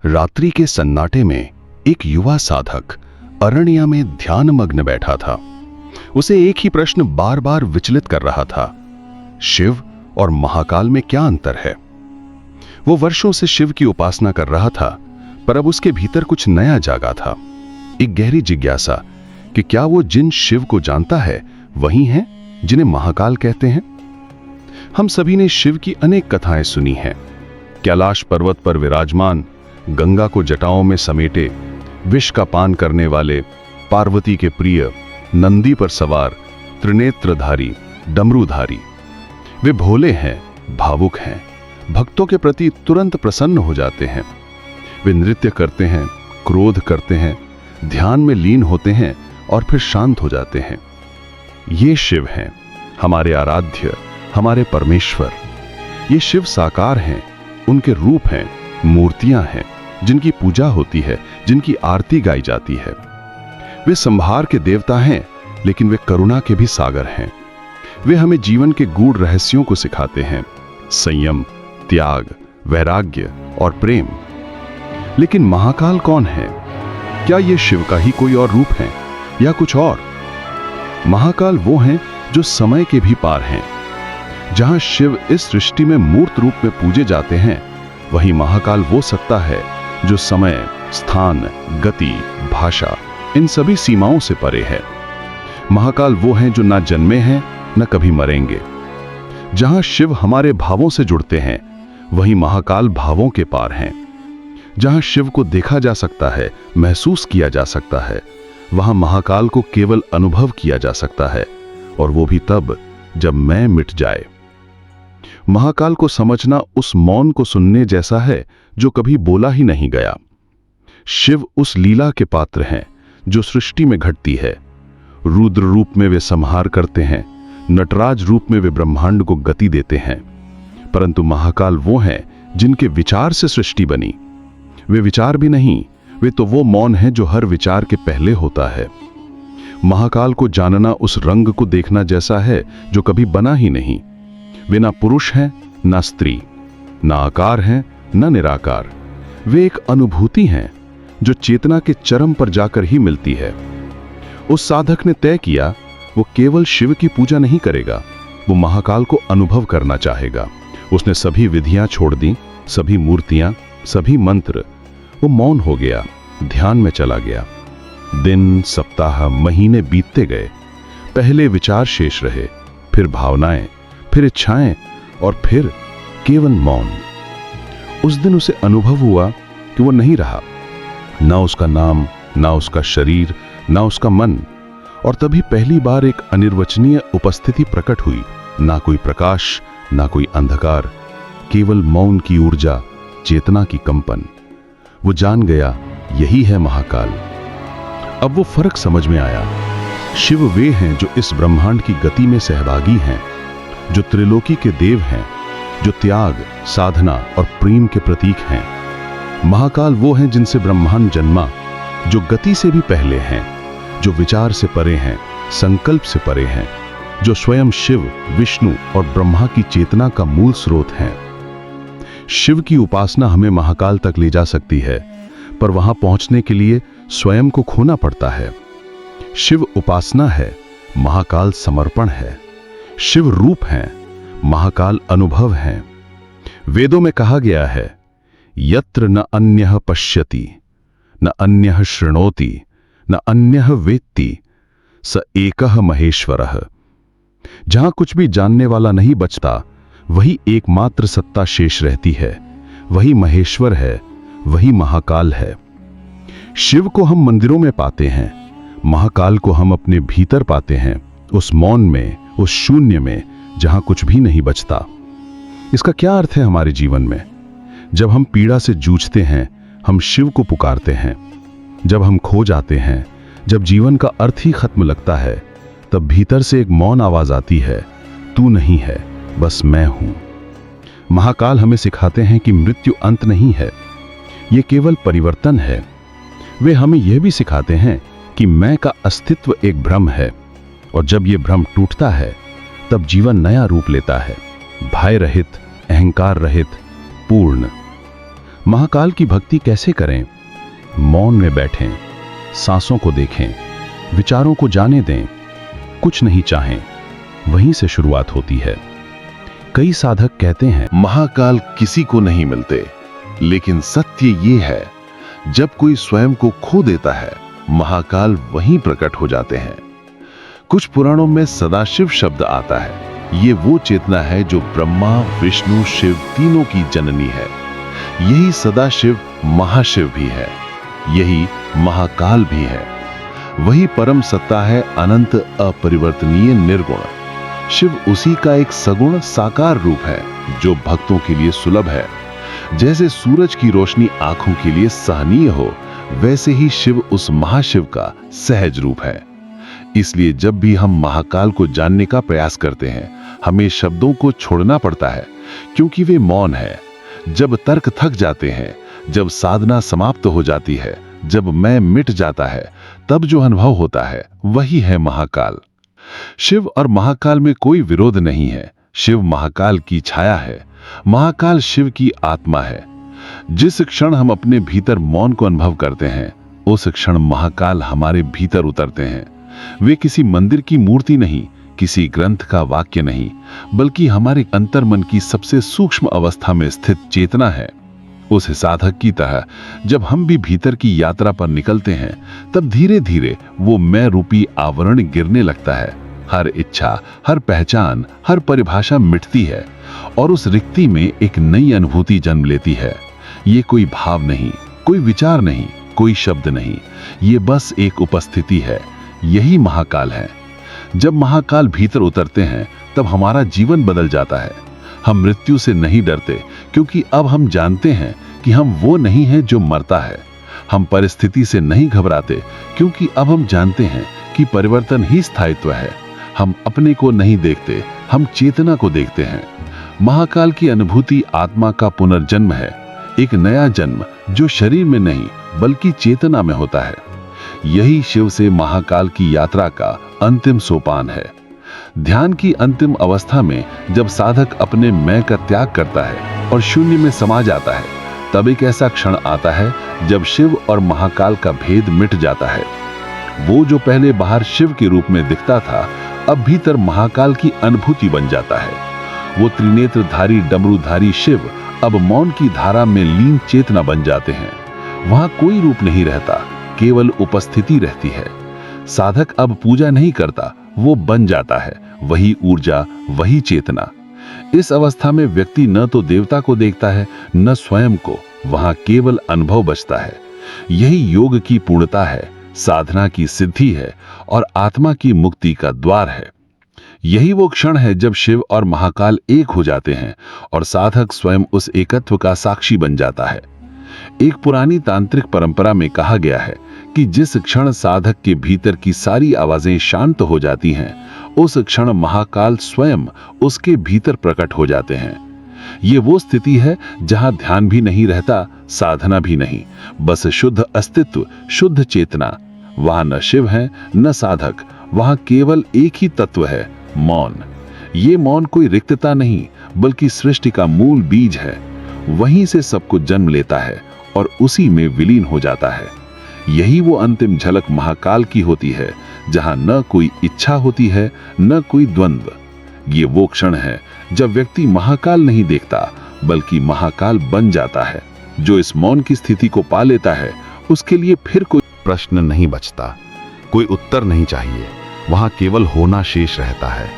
रात्रि के सन्नाटे में एक युवा साधक अरण्य में ध्यानमग्न बैठा था। उसे एक ही प्रश्न बार बार विचलित कर रहा था, शिव और महाकाल में क्या अंतर है। वो वर्षों से शिव की उपासना कर रहा था, पर अब उसके भीतर कुछ नया जागा था। एक गहरी जिज्ञासा कि क्या वो जिन शिव को जानता है वही हैं जिन्हें महाकाल कहते हैं। हम सभी ने शिव की अनेक कथाएं सुनी हैं। कैलाश पर्वत पर विराजमान, गंगा को जटाओं में समेटे, विष का पान करने वाले, पार्वती के प्रिय, नंदी पर सवार, त्रिनेत्रधारी, डमरूधारी। वे भोले हैं, भावुक हैं, भक्तों के प्रति तुरंत प्रसन्न हो जाते हैं। वे नृत्य करते हैं, क्रोध करते हैं, ध्यान में लीन होते हैं और फिर शांत हो जाते हैं। ये शिव हैं, हमारे आराध्य, हमारे परमेश्वर। ये शिव साकार हैं, उनके रूप हैं, मूर्तियां हैं जिनकी पूजा होती है, जिनकी आरती गाई जाती है। वे संहार के देवता हैं, लेकिन वे करुणा के भी सागर हैं। वे हमें जीवन के गूढ़ रहस्यों को सिखाते हैं, संयम, त्याग, वैराग्य और प्रेम। लेकिन महाकाल कौन है? क्या ये शिव का ही कोई और रूप है या कुछ और? महाकाल वो हैं जो समय के भी पार हैं। जहां शिव इस सृष्टि में मूर्त रूप में पूजे जाते हैं, वहीं महाकाल वो सत्ता है जो समय, स्थान, गति, भाषा, इन सभी सीमाओं से परे है। महाकाल वो हैं जो ना जन्मे हैं न कभी मरेंगे। जहां शिव हमारे भावों से जुड़ते हैं, वहीं महाकाल भावों के पार हैं। जहां शिव को देखा जा सकता है, महसूस किया जा सकता है, वहां महाकाल को केवल अनुभव किया जा सकता है, और वो भी तब जब मैं मिट जाए। महाकाल को समझना उस मौन को सुनने जैसा है जो कभी बोला ही नहीं गया। शिव उस लीला के पात्र हैं जो सृष्टि में घटती है। रुद्र रूप में वे संहार करते हैं, नटराज रूप में वे ब्रह्मांड को गति देते हैं। परंतु महाकाल वो हैं जिनके विचार से सृष्टि बनी। वे विचार भी नहीं, वे तो वो मौन है जो हर विचार के पहले होता है। महाकाल को जानना उस रंग को देखना जैसा है जो कभी बना ही नहीं। वे ना पुरुष हैं ना स्त्री, ना आकार हैं ना निराकार। वे एक अनुभूति हैं जो चेतना के चरम पर जाकर ही मिलती है। उस साधक ने तय किया वो केवल शिव की पूजा नहीं करेगा, वो महाकाल को अनुभव करना चाहेगा। उसने सभी विधियां छोड़ दी, सभी मूर्तियां, सभी मंत्र। वो मौन हो गया, ध्यान में चला गया। दिन, सप्ताह, महीने बीतते गए। पहले विचार शेष रहे, फिर भावनाएं, फिर इच्छाएं और फिर केवल मौन। उस दिन उसे अनुभव हुआ कि वो नहीं रहा, ना उसका नाम, ना उसका शरीर, ना उसका मन। और तभी पहली बार एक अनिर्वचनीय उपस्थिति प्रकट हुई। ना कोई प्रकाश, ना कोई अंधकार, केवल मौन की ऊर्जा, चेतना की कंपन। वो जान गया यही है महाकाल। अब वो फर्क समझ में आया। शिव वे हैं जो इस ब्रह्मांड की गति में सहभागी हैं, जो त्रिलोकी के देव हैं, जो त्याग, साधना और प्रेम के प्रतीक हैं। महाकाल वो हैं जिनसे ब्रह्मांड जन्मा, जो गति से भी पहले हैं, जो विचार से परे हैं, संकल्प से परे हैं, जो स्वयं शिव, विष्णु और ब्रह्मा की चेतना का मूल स्रोत हैं। शिव की उपासना हमें महाकाल तक ले जा सकती है, पर वहां पहुंचने के लिए स्वयं को खोना पड़ता है। शिव उपासना है, महाकाल समर्पण है। शिव रूप हैं, महाकाल अनुभव हैं। वेदों में कहा गया है, यत्र न अन्यः पश्यति, न अन्यः शृणोति, न अन्यः वेत्ति, स एकः महेश्वरः। जहां कुछ भी जानने वाला नहीं बचता, वही एकमात्र सत्ता शेष रहती है। वही महेश्वर है, वही महाकाल है। शिव को हम मंदिरों में पाते हैं, महाकाल को हम अपने भीतर पाते हैं, उस मौन में, उस शून्य में जहां कुछ भी नहीं बचता। इसका क्या अर्थ है हमारे जीवन में? जब हम पीड़ा से जूझते हैं, हम शिव को पुकारते हैं। जब हम खो जाते हैं, जब जीवन का अर्थ ही खत्म लगता है, तब भीतर से एक मौन आवाज आती है, तू नहीं है, बस मैं हूं। महाकाल हमें सिखाते हैं कि मृत्यु अंत नहीं है, यह केवल परिवर्तन है। वे हमें यह भी सिखाते हैं कि मैं का अस्तित्व एक भ्रम है, और जब यह भ्रम टूटता है, तब जीवन नया रूप लेता है, भय रहित, अहंकार रहित, पूर्ण। महाकाल की भक्ति कैसे करें? मौन में बैठें, सांसों को देखें, विचारों को जाने दें, कुछ नहीं चाहें, वहीं से शुरुआत होती है। कई साधक कहते हैं महाकाल किसी को नहीं मिलते, लेकिन सत्य ये है, जब कोई स्वयं को खो देता है, महाकाल वहीं प्रकट हो जाते हैं। कुछ पुराणों में सदाशिव शब्द आता है। ये वो चेतना है जो ब्रह्मा, विष्णु, शिव तीनों की जननी है। यही सदाशिव महाशिव भी है, यही महाकाल भी है। वही परम सत्ता है, अनंत, अपरिवर्तनीय, निर्गुण। शिव उसी का एक सगुण साकार रूप है जो भक्तों के लिए सुलभ है। जैसे सूरज की रोशनी आंखों के लिए सहनीय हो, वैसे ही शिव उस महाशिव का सहज रूप है। इसलिए जब भी हम महाकाल को जानने का प्रयास करते हैं, हमें शब्दों को छोड़ना पड़ता है, क्योंकि वे मौन है। जब तर्क थक जाते हैं, जब साधना समाप्त हो जाती है, जब मैं मिट जाता है, तब जो अनुभव होता है वही है महाकाल। शिव और महाकाल में कोई विरोध नहीं है। शिव महाकाल की छाया है, महाकाल शिव की आत्मा है। जिस क्षण हम अपने भीतर मौन को अनुभव करते हैं, उस क्षण महाकाल हमारे भीतर उतरते हैं। वे किसी मंदिर की मूर्ति नहीं, किसी ग्रंथ का वाक्य नहीं, बल्कि हमारे अंतर्मन की सबसे सूक्ष्म अवस्था में स्थित चेतना है। उस साधक की तरह जब हम भी भीतर की यात्रा पर निकलते हैं, तब धीरे धीरे वो मैं रूपी आवरण गिरने लगता है। हर इच्छा, हर पहचान, हर परिभाषा मिटती है और उस रिक्ति में एक नई अनुभूति जन्म लेती है। ये कोई भाव नहीं, कोई विचार नहीं, कोई शब्द नहीं, ये बस एक उपस्थिति है। यही महाकाल है। जब महाकाल भीतर उतरते हैं, तब हमारा जीवन बदल जाता है। हम मृत्यु से नहीं डरते, क्योंकि अब हम जानते हैं कि हम वो नहीं हैं जो मरता है। हम परिस्थिति से नहीं घबराते, क्योंकि अब हम जानते हैं कि परिवर्तन ही स्थायित्व है। हम अपने को नहीं देखते, हम चेतना को देखते हैं। महाकाल की अनुभूति आत्मा का पुनर्जन्म है, एक नया जन्म जो शरीर में नहीं बल्कि चेतना में होता है। यही शिव से महाकाल की यात्रा का अंतिम सोपान है। ध्यान की अंतिम अवस्था में जब साधक अपने मैं का त्याग करता है और शून्य में समा जाता है, तब एक ऐसा क्षण आता है जब शिव और महाकाल का भेद मिट जाता है। वो जो पहले बाहर शिव के रूप में दिखता था, अब भीतर महाकाल की अनुभूति बन जाता है। वो त्रिनेत्रधारी डमरूधारी शिव अब मौन की धारा में लीन चेतना बन जाते हैं। वहां कोई रूप नहीं रहता, केवल उपस्थिति रहती है। साधक अब पूजा नहीं करता, वो बन जाता है, वही ऊर्जा, वही चेतना। इस अवस्था में व्यक्ति न तो देवता को देखता है, न स्वयं को। वहां केवल अनुभव बचता है। यही योग की पूर्णता है, साधना की सिद्धि है और आत्मा की मुक्ति का द्वार है। यही वो क्षण है जब शिव और महाकाल एक हो जाते हैं और साधक स्वयं उस एकत्व का साक्षी बन जाता है। एक पुरानी तांत्रिक परंपरा में कहा गया है कि जिस क्षण साधक के भीतर की सारी आवाजें शांत हो जाती हैं, उस क्षण महाकाल स्वयं उसके भीतर प्रकट हो जाते हैं। ये वो स्थिति है जहां ध्यान भी नहीं रहता, साधना भी नहीं, बस शुद्ध अस्तित्व, शुद्ध चेतना। वहां न शिव है न साधक, वहां केवल एक ही तत्व है, मौन। ये मौन कोई रिक्तता नहीं, बल्कि सृष्टि का मूल बीज है। वहीं से सब कुछ जन्म लेता है और उसी में विलीन हो जाता है। यही वो अंतिम झलक महाकाल की होती है, जहां न कोई इच्छा होती है, न कोई द्वंद्व। ये वो क्षण है जब व्यक्ति महाकाल नहीं देखता, बल्कि महाकाल बन जाता है। जो इस मौन की स्थिति को पा लेता है, उसके लिए फिर कोई प्रश्न नहीं बचता, कोई उत्तर नहीं चाहिए। वहां केवल होना शेष रहता है।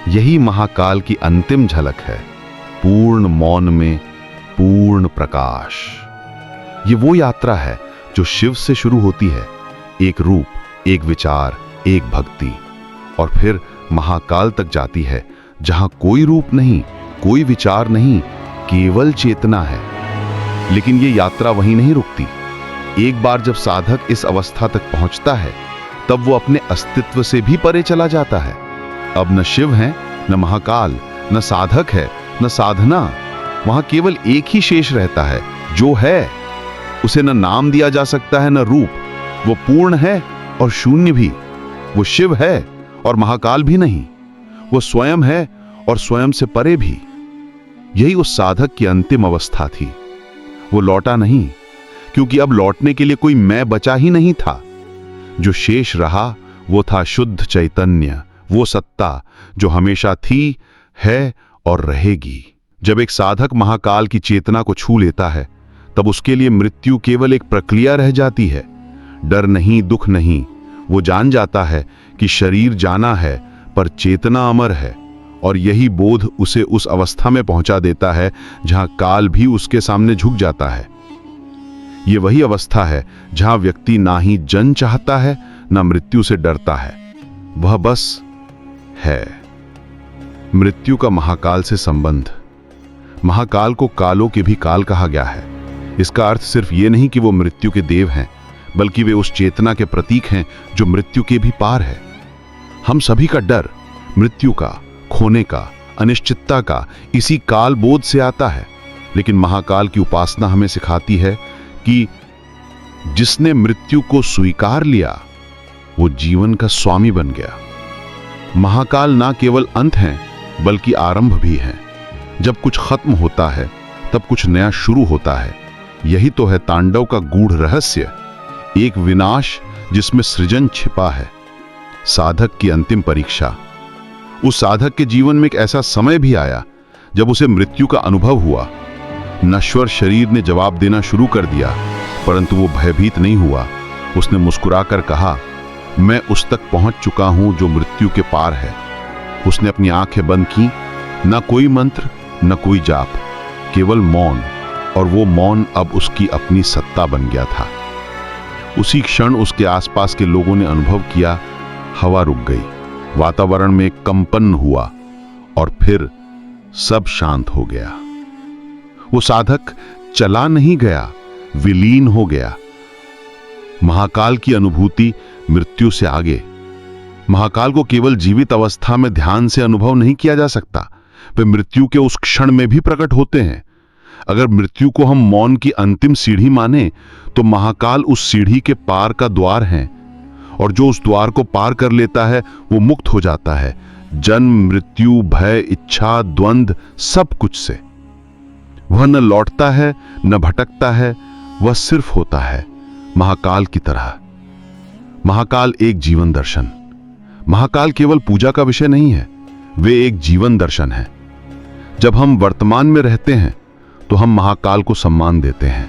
यही महाकाल की अंतिम झलक है, पूर्ण मौन में पूर्ण प्रकाश। ये वो यात्रा है जो शिव से शुरू होती है, एक रूप, एक विचार, एक भक्ति, और फिर महाकाल तक जाती है, जहां कोई रूप नहीं, कोई विचार नहीं, केवल चेतना है। लेकिन ये यात्रा वहीं नहीं रुकती। एक बार जब साधक इस अवस्था तक पहुंचता है, तब वो अपने अस्तित्व से भी परे चला जाता है। अब न शिव है, न महाकाल, न साधक है, न साधना। वहां केवल एक ही शेष रहता है, जो है। उसे न नाम दिया जा सकता है, न रूप। वो पूर्ण है और शून्य भी। वो शिव है और महाकाल भी नहीं। वो स्वयं है और स्वयं से परे भी। यही उस साधक की अंतिम अवस्था थी। वो लौटा नहीं, क्योंकि अब लौटने के लिए कोई मैं बचा ही नहीं था। जो शेष रहा वो था शुद्ध चैतन्य, वो सत्ता जो हमेशा थी, है और रहेगी। जब एक साधक महाकाल की चेतना को छू लेता है, तब उसके लिए मृत्यु केवल एक प्रक्रिया रह जाती है। डर नहीं, दुख नहीं। वो जान जाता है कि शरीर जाना है पर चेतना अमर है, और यही बोध उसे उस अवस्था में पहुंचा देता है जहां काल भी उसके सामने झुक जाता है। ये वही अवस्था है जहां व्यक्ति ना ही जन्म चाहता है, ना मृत्यु से डरता है, वह बस है। मृत्यु का महाकाल से संबंध। महाकाल को कालों के भी काल कहा गया है। इसका अर्थ सिर्फ ये नहीं कि वो मृत्यु के देव हैं, बल्कि वे उस चेतना के प्रतीक हैं जो मृत्यु के भी पार है। हम सभी का डर मृत्यु का, खोने का, अनिश्चितता का इसी काल बोध से आता है। लेकिन महाकाल की उपासना हमें सिखाती है कि जिसने मृत्यु को स्वीकार लिया वो जीवन का स्वामी बन गया। महाकाल ना केवल अंत है बल्कि आरंभ भी है। जब कुछ खत्म होता है तब कुछ नया शुरू होता है। यही तो है तांडव का गूढ़ रहस्य, एक विनाश जिसमें सृजन छिपा है। साधक की अंतिम परीक्षा। उस साधक के जीवन में एक ऐसा समय भी आया जब उसे मृत्यु का अनुभव हुआ। नश्वर शरीर ने जवाब देना शुरू कर दिया, परंतु वो भयभीत नहीं हुआ। उसने मुस्कुराकर कहा, मैं उस तक पहुंच चुका हूं जो मृत्यु के पार है। उसने अपनी आंखें बंद की, न कोई मंत्र, न कोई जाप, केवल मौन, और वो मौन अब उसकी अपनी सत्ता बन गया था। उसी क्षण उसके आसपास के लोगों ने अनुभव किया, हवा रुक गई, वातावरण में एक कंपन हुआ, और फिर सब शांत हो गया। वो साधक चला नहीं गया, विलीन हो गया। महाकाल की अनुभूति मृत्यु से आगे। महाकाल को केवल जीवित अवस्था में ध्यान से अनुभव नहीं किया जा सकता, वे मृत्यु के उस क्षण में भी प्रकट होते हैं। अगर मृत्यु को हम मौन की अंतिम सीढ़ी माने, तो महाकाल उस सीढ़ी के पार का द्वार है, और जो उस द्वार को पार कर लेता है वो मुक्त हो जाता है जन्म, मृत्यु, भय, इच्छा, द्वंद्व, सब कुछ से। वह न लौटता है, न भटकता है, वह सिर्फ होता है, महाकाल की तरह। महाकाल एक जीवन दर्शन। महाकाल केवल पूजा का विषय नहीं है, वे एक जीवन दर्शन है। जब हम वर्तमान में रहते हैं तो हम महाकाल को सम्मान देते हैं।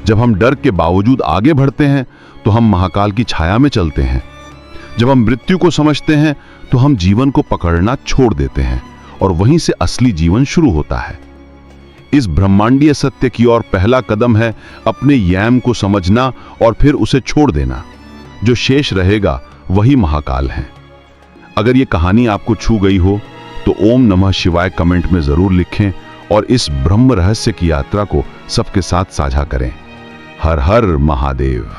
जब हम डर के बावजूद आगे बढ़ते हैं तो हम महाकाल की छाया में चलते हैं। जब हम मृत्यु को समझते हैं तो हम जीवन को पकड़ना छोड़ देते हैं, और वहीं से असली जीवन शुरू होता है। इस ब्रह्मांडीय सत्य की ओर पहला कदम है अपने यम को समझना और फिर उसे छोड़ देना। जो शेष रहेगा वही महाकाल है। अगर ये कहानी आपको छू गई हो तो ओम नमः शिवाय कमेंट में जरूर लिखें, और इस ब्रह्म रहस्य की यात्रा को सबके साथ साझा करें। हर हर महादेव।